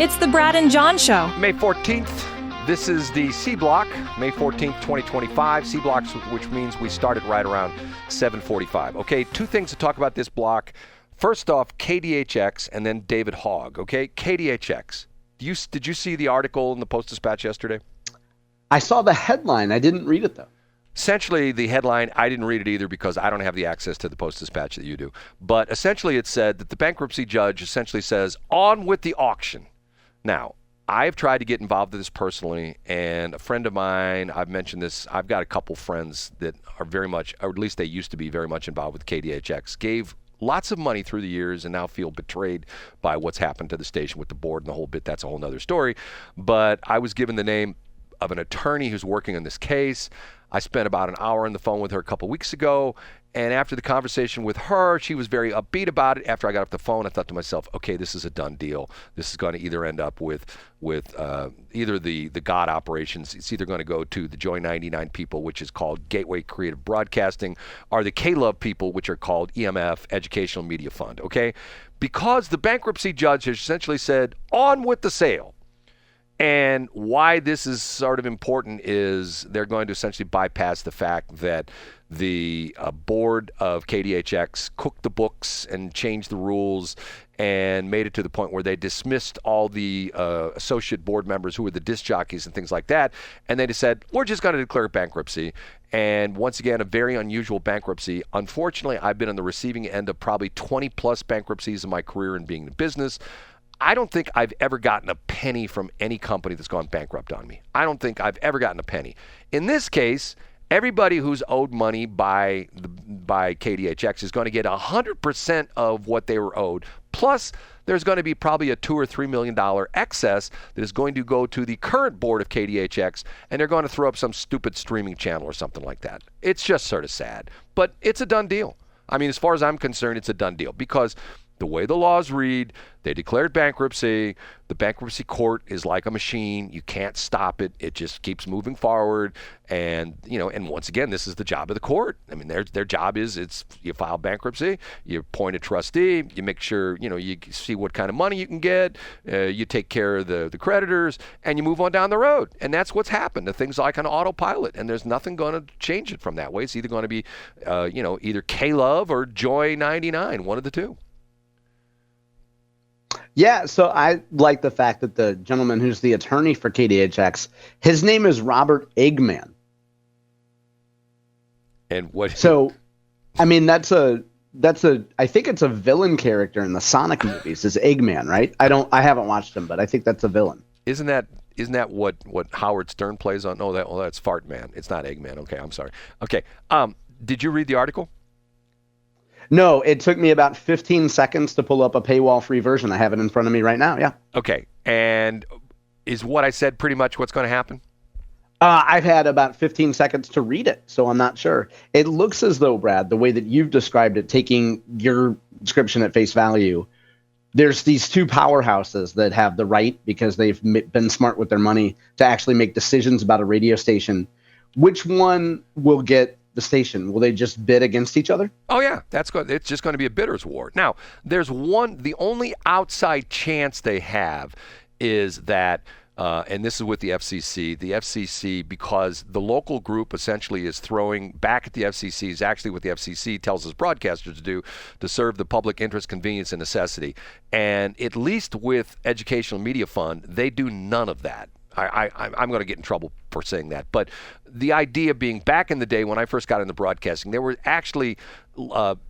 It's the Brad and John Show. May 14th, this is the C Block, May 14th, 2025. C Block, which means we started right around 7:45. Okay, two things to talk about this block. First off, KDHX and then David Hogg. Okay, KDHX. Did you see the article in the Post-Dispatch yesterday? I saw the headline. I didn't read it, though. Essentially, the headline, I didn't read it either because I don't have the access to the Post-Dispatch that you do. But essentially it said that the bankruptcy judge essentially says, on with the auction. Now, I've tried to get involved with this personally, and a friend of mine, I've mentioned this, I've got a couple friends that are very much, or at least they used to be very much involved with KDHX, gave lots of money through the years and now feel betrayed by what's happened to the station with the board and the whole bit. That's a whole nother story. But I was given the name of an attorney who's working on this case. I spent about an hour on the phone with her a couple weeks ago, and after the conversation with her, she was very upbeat about it. After I got off the phone, I thought to myself, okay, this is a done deal. This is going to either end up with either the God operations. It's either going to go to the Joy 99 people, which is called Gateway Creative Broadcasting, or the KLOVE people, which are called EMF, Educational Media Fund, okay? Because the bankruptcy judge has essentially said, on with the sale. And why this is sort of important is they're going to essentially bypass the fact that the board of KDHX cooked the books and changed the rules and made it to the point where they dismissed all the associate board members who were the disc jockeys and things like that. And they just said, we're just going to declare bankruptcy. And once again, a very unusual bankruptcy. Unfortunately, I've been on the receiving end of probably 20 plus bankruptcies in my career in being in business. I don't think I've ever gotten a penny from any company that's gone bankrupt on me. I don't think I've ever gotten a penny. In this case, everybody who's owed money by KDHX is going to get 100% of what they were owed. Plus, there's going to be probably a $2 or $3 million excess that is going to go to the current board of KDHX, and they're going to throw up some stupid streaming channel or something like that. It's just sort of sad, but it's a done deal. I mean, as far as I'm concerned, it's a done deal because the way the laws read, they declared bankruptcy. The bankruptcy court is like a machine. You can't stop it. It just keeps moving forward. And, and once again, this is the job of the court. I mean, their job is you file bankruptcy, you appoint a trustee, you make sure, you see what kind of money you can get, you take care of the creditors, and you move on down the road. And that's what's happened. The thing's like an autopilot, and there's nothing going to change it from that way. It's either going to be, either KLOVE or Joy 99, one of the two. Yeah, so I like the fact that the gentleman who's the attorney for KDHX, his name is Robert Eggman. And what? So, I mean, I think it's a villain character in the Sonic movies. Is Eggman, right? I haven't watched him, but I think that's a villain. Isn't that what Howard Stern plays on? No, that's Fart Man. It's not Eggman. Okay, I'm sorry. Okay, did you read the article? No, it took me about 15 seconds to pull up a paywall-free version. I have it in front of me right now, yeah. Okay, and is what I said pretty much what's going to happen? I've had about 15 seconds to read it, so I'm not sure. It looks as though, Brad, the way that you've described it, taking your description at face value, there's these two powerhouses that have the right, because they've been smart with their money, to actually make decisions about a radio station. Which one will get the station? Will they just bid against each other? Oh yeah, that's good. It's just going to be a bidders war. Now, there's the only outside chance they have is that, and this is with the FCC. The FCC, because the local group essentially is throwing back at the FCC, is actually what the FCC tells us broadcasters to do, to serve the public interest, convenience, and necessity. And at least with Educational Media Fund, they do none of that. I'm going to get in trouble for saying that. But the idea being, back in the day when I first got into broadcasting, there were actually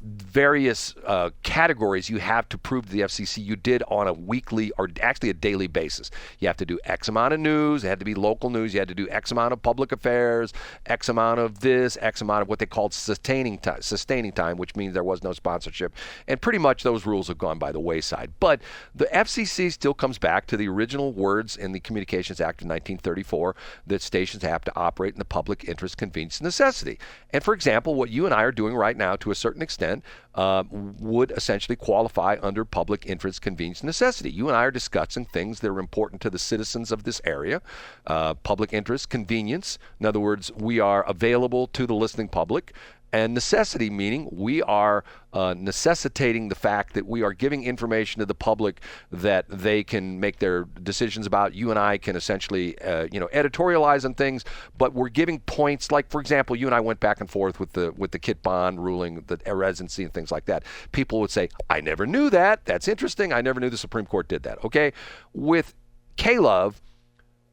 various categories you have to prove to the FCC you did on a weekly or actually a daily basis. You have to do X amount of news. It had to be local news. You had to do X amount of public affairs, X amount of this, X amount of what they called sustaining time, which means there was no sponsorship. And pretty much those rules have gone by the wayside. But the FCC still comes back to the original words in the Communications Act of 1934 that stations have to operate in the public interest, convenience, and necessity. And for example, what you and I are doing right now to a certain extent would essentially qualify under public interest, convenience, necessity. You and I are discussing things that are important to the citizens of this area. Public interest, convenience. In other words, we are available to the listening public. And necessity meaning we are necessitating the fact that we are giving information to the public that they can make their decisions about. You and I can essentially, editorialize on things, but we're giving points. Like, for example, you and I went back and forth with the Kit Bond ruling, the residency and things like that. People would say, I never knew that. That's interesting. I never knew the Supreme Court did that. Okay. With KLOVE,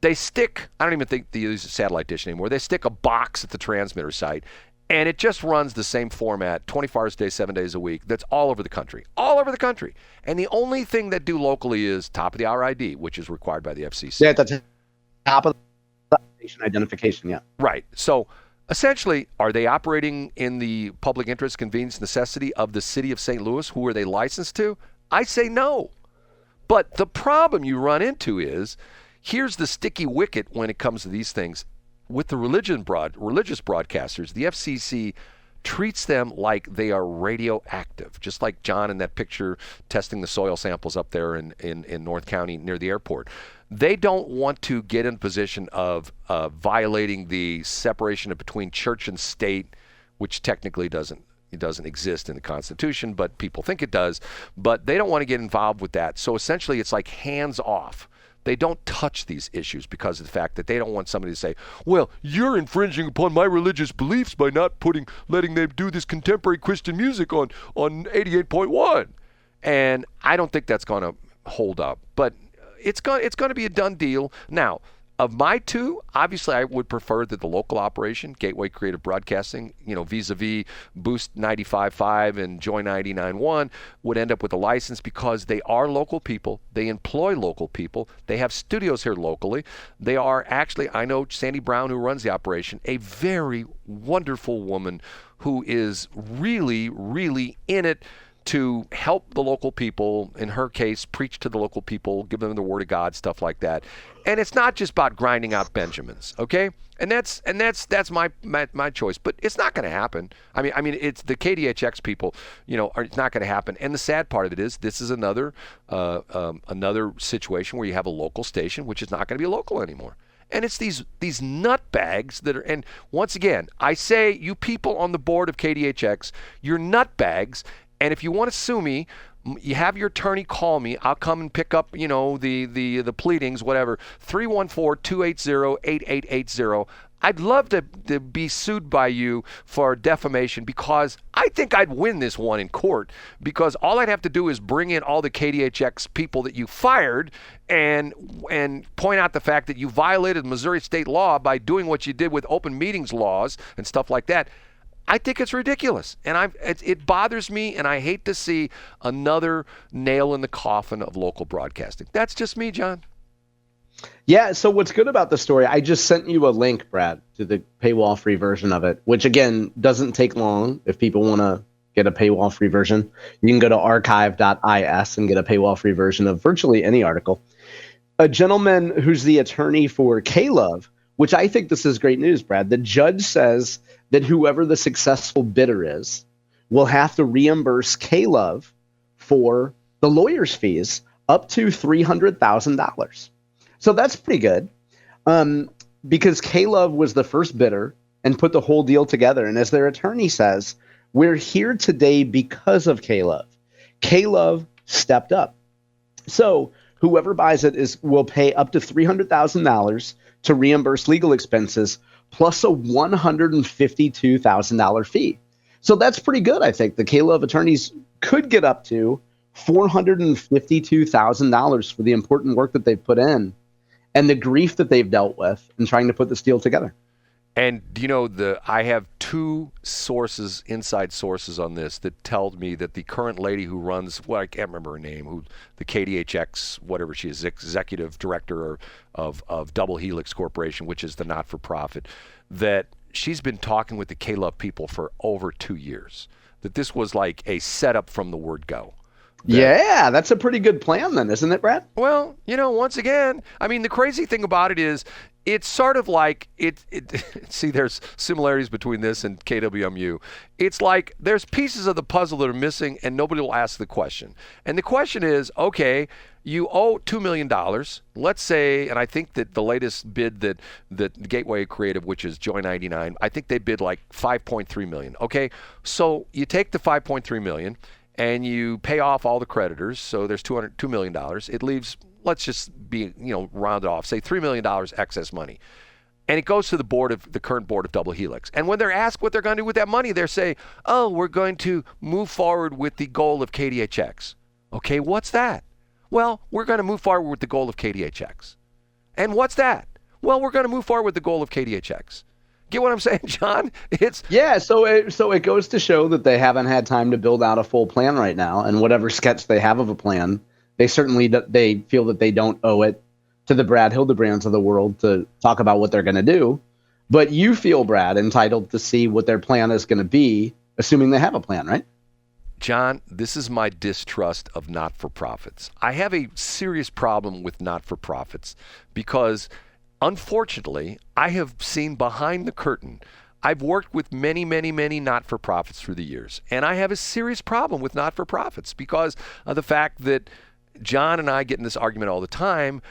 they stick, I don't even think they use a satellite dish anymore. They stick a box at the transmitter site, and it just runs the same format 24 hours a day, 7 days a week. That's all over the country. All over the country. And the only thing that do locally is top of the hour ID, which is required by the FCC. Yeah, that's top of the station identification, yeah. Right. So essentially, are they operating in the public interest, convenience, necessity of the city of St. Louis? Who are they licensed to? I say no. But the problem you run into is, here's the sticky wicket when it comes to these things. With the religious broadcasters, the FCC treats them like they are radioactive, just like John in that picture testing the soil samples up there in North County near the airport. They don't want to get in position of violating the separation between church and state, which technically doesn't exist in the Constitution, but people think it does. But they don't want to get involved with that. So essentially, it's like hands off. They don't touch these issues because of the fact that they don't want somebody to say, well, you're infringing upon my religious beliefs by not letting them do this contemporary Christian music on 88.1. And I don't think that's going to hold up. But it's going to be a done deal. Now, of my two, obviously I would prefer that the local operation, Gateway Creative Broadcasting, vis-a-vis Boost 95.5 and Joy 99.1, would end up with a license because they are local people. They employ local people. They have studios here locally. They are actually, I know Sandy Brown, who runs the operation, a very wonderful woman who is really, really in it to help the local people, in her case, preach to the local people, give them the word of God, stuff like that. And it's not just about grinding out Benjamins, okay? And that's my choice, but it's not going to happen. I mean, it's the KDHX people, it's not going to happen. And the sad part of it is, this is another situation where you have a local station which is not going to be local anymore. And it's these nutbags that are, and once again, I say, you people on the board of KDHX, you're nutbags. And if you want to sue me, you have your attorney call me. I'll come and pick up, the pleadings, whatever. 314-280-8880. I'd love to be sued by you for defamation because I think I'd win this one in court, because all I'd have to do is bring in all the KDHX people that you fired and point out the fact that you violated Missouri state law by doing what you did with open meetings laws and stuff like that. I think it's ridiculous, and it bothers me, and I hate to see another nail in the coffin of local broadcasting. That's just me, John. Yeah, so what's good about the story, I just sent you a link, Brad, to the paywall-free version of it, which, again, doesn't take long if people want to get a paywall-free version. You can go to archive.is and get a paywall-free version of virtually any article. A gentleman who's the attorney for KLOVE, which I think this is great news, Brad. The judge says that whoever the successful bidder is will have to reimburse KLOVE for the lawyer's fees up to $300,000. So that's pretty good, because KLOVE was the first bidder and put the whole deal together. And as their attorney says, we're here today because of KLOVE. KLOVE stepped up. So whoever buys it will pay up to $300,000 to reimburse legal expenses, plus a $152,000 fee. So that's pretty good, I think. The KLOVE attorneys could get up to $452,000 for the important work that they've put in and the grief that they've dealt with in trying to put this deal together. And I have two sources, inside sources on this, that told me that the current lady who runs, I can't remember her name, who the KDHX, whatever she is, executive director of Double Helix Corporation, which is the not-for-profit, that she's been talking with the KLOVE people for over 2 years. That this was like a setup from the word go. Yeah, that's a pretty good plan then, isn't it, Brad? Well, once again, the crazy thing about it is, It's sort of like see, there's similarities between this and KWMU. It's like there's pieces of the puzzle that are missing and nobody will ask the question. And the question is, okay, you owe $2 million. Let's say, and I think that the latest bid that Gateway Creative, which is Joy 99, I think they bid like $5.3 million. Okay, so you take the $5.3 million and you pay off all the creditors. So there's $2 million. It leaves, let's just be, round it off, say $3 million excess money. And it goes to the current board of Double Helix. And when they're asked what they're going to do with that money, they say, oh, we're going to move forward with the goal of KDHX. Okay, what's that? Well, we're going to move forward with the goal of KDHX. And what's that? Well, we're going to move forward with the goal of KDHX. Get what I'm saying, John? So it goes to show that they haven't had time to build out a full plan right now, and whatever sketch they have of a plan, they feel that they don't owe it to the Brad Hildebrands of the world to talk about what they're going to do. But you feel, Brad, entitled to see what their plan is going to be, assuming they have a plan, right? John, this is my distrust of not-for-profits. I have a serious problem with not-for-profits because, unfortunately, I have seen behind the curtain. I've worked with many, many, many not-for-profits through the years, and I have a serious problem with not-for-profits because of the fact that John and I get in this argument all the time.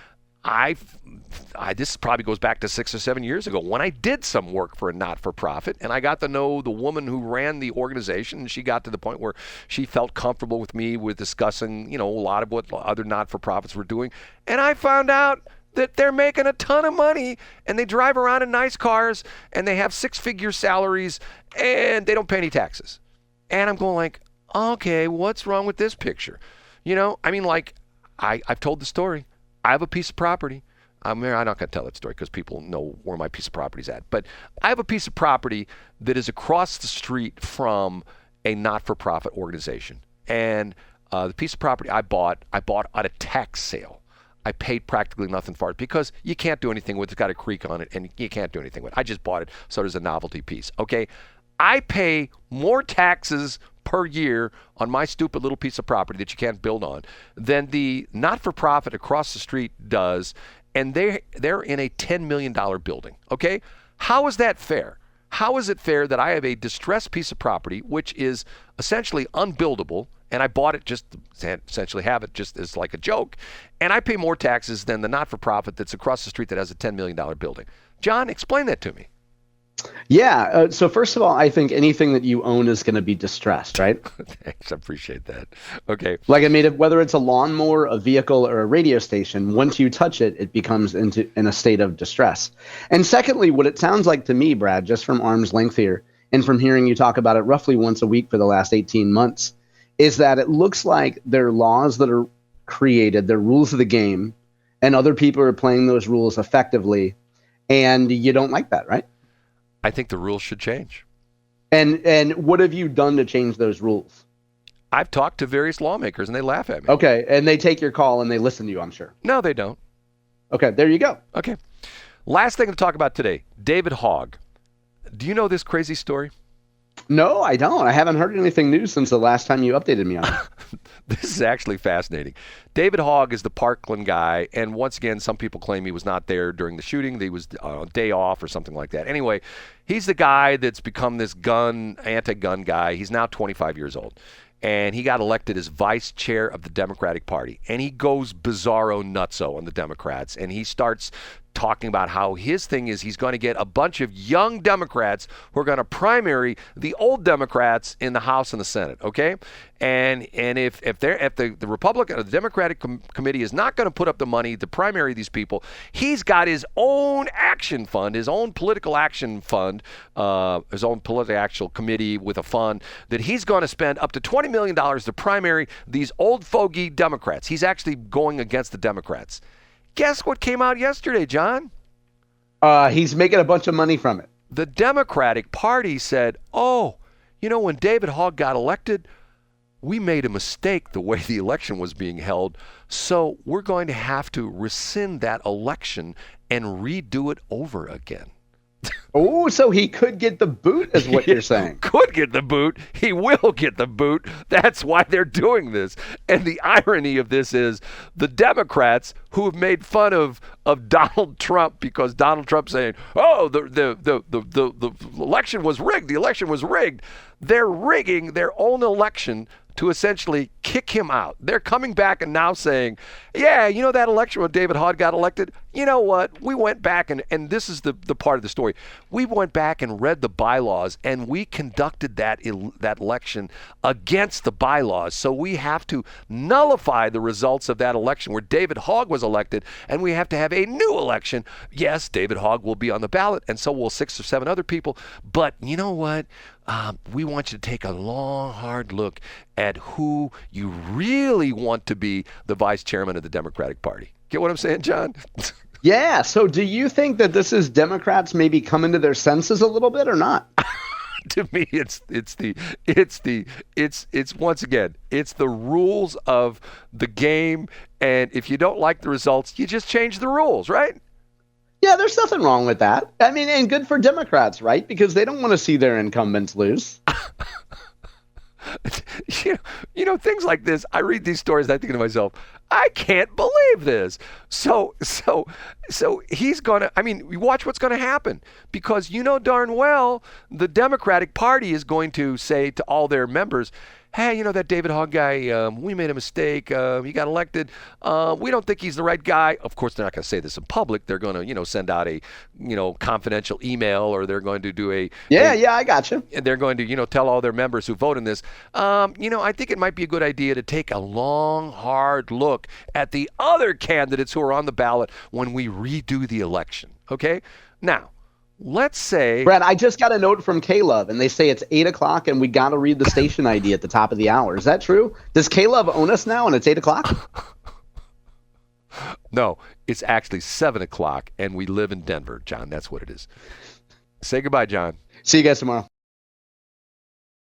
This probably goes back to 6 or 7 years ago when I did some work for a not-for-profit, and I got to know the woman who ran the organization, and she got to the point where she felt comfortable with me with discussing, a lot of what other not-for-profits were doing, and I found out that they're making a ton of money, and they drive around in nice cars, and they have six-figure salaries, and they don't pay any taxes. And I'm going like, okay, what's wrong with this picture? I've told the story. I have a piece of property. I'm not going to tell that story because people know where my piece of property is at. But I have a piece of property that is across the street from a not-for-profit organization. And the piece of property I bought at a tax sale. I paid practically nothing for it because you can't do anything with it. It's got a creek on it, and you can't do anything with it. I just bought it, so there's a novelty piece. Okay, I pay more taxes per year on my stupid little piece of property that you can't build on than the not-for-profit across the street does, and they're in a $10 million building. Okay, how is that fair? How is it fair that I have a distressed piece of property which is essentially unbuildable, and I bought it just to essentially have it just as like a joke, and I pay more taxes than the not-for-profit that's across the street that has a $10 million building? John, explain that to me. Yeah. So first of all, I think anything that you own is going to be distressed, right? Thanks. I appreciate that. Okay. Like whether it's a lawnmower, a vehicle, or a radio station, once you touch it, it becomes in a state of distress. And secondly, what it sounds like to me, Brad, just from arm's length here, and from hearing you talk about it roughly once a week for the last 18 months, is that it looks like there are laws that are created, they're rules of the game, and other people are playing those rules effectively, and you don't like that, right? I think the rules should change. And what have you done to change those rules? I've talked to various lawmakers, and they laugh at me. Okay, and they take your call, and they listen to you, I'm sure. No, they don't. Okay, there you go. Okay. Last thing to talk about today, David Hogg. Do you know this crazy story? No, I don't. I haven't heard anything new since the last time you updated me on it. This is actually fascinating. David Hogg is the Parkland guy, and once again, some people claim he was not there during the shooting. He was on a day off or something like that. Anyway, he's the guy that's become this anti-gun guy. He's now 25 years old, and he got elected as vice chair of the Democratic Party, and he goes bizarro nutso on the Democrats, and he starts talking about how his thing is he's going to get a bunch of young Democrats who are going to primary the old Democrats in the House and the Senate, okay? And if the Republican or the Democratic committee is not going to put up the money to primary these people, he's got his own action fund, his own political action fund, his own political action committee with a fund that he's going to spend up to $20 million to primary these old fogey Democrats. He's actually going against the Democrats. Guess what came out yesterday, John? He's making a bunch of money from it. The Democratic Party said, when David Hogg got elected, we made a mistake the way the election was being held, so we're going to have to rescind that election and redo it over again. Oh, so he could get the boot, is what you're saying. Could get the boot. He will get the boot. That's why they're doing this. And the irony of this is the Democrats who have made fun of Donald Trump because Donald Trump saying, "Oh, the election was rigged. The election was rigged." They're rigging their own election to essentially kick him out. They're coming back and now saying, yeah, you know that election when David Hogg got elected? You know what? We went back and this is the part of the story. We went back and read the bylaws and we conducted that election against the bylaws. So we have to nullify the results of that election where David Hogg was elected and we have to have a new election. Yes, David Hogg will be on the ballot and so will 6 or 7 other people. But you know what? We want you to take a long, hard look at who you really want to be the vice chairman of the Democratic Party. Get what I'm saying, John? Yeah. So do you think that this is Democrats maybe coming to their senses a little bit or not? To me, it's once again, it's the rules of the game. And if you don't like the results, you just change the rules, right? Yeah, there's nothing wrong with that. I mean, and good for Democrats, right? Because they don't want to see their incumbents lose. You know, things like this, I read these stories and I think to myself, I can't believe this. So he's going to, I mean, we watch what's going to happen because you know darn well the Democratic Party is going to say to all their members, hey, you know that David Hogg guy, we made a mistake. He got elected. We don't think he's the right guy. Of course, they're not going to say this in public. They're going to, send out a, confidential email or they're going to do I got you. And they're going to, tell all their members who vote in this, I think it might be a good idea to take a long, hard look at the other candidates who are on the ballot when we redo the election. Okay? Now, let's say, Brad, I just got a note from KLOVE, and they say it's 8:00, and we got to read the station ID at the top of the hour. Is that true? Does KLOVE own us now, and it's 8:00? No, it's actually 7:00, and we live in Denver, John. That's what it is. Say goodbye, John. See you guys tomorrow.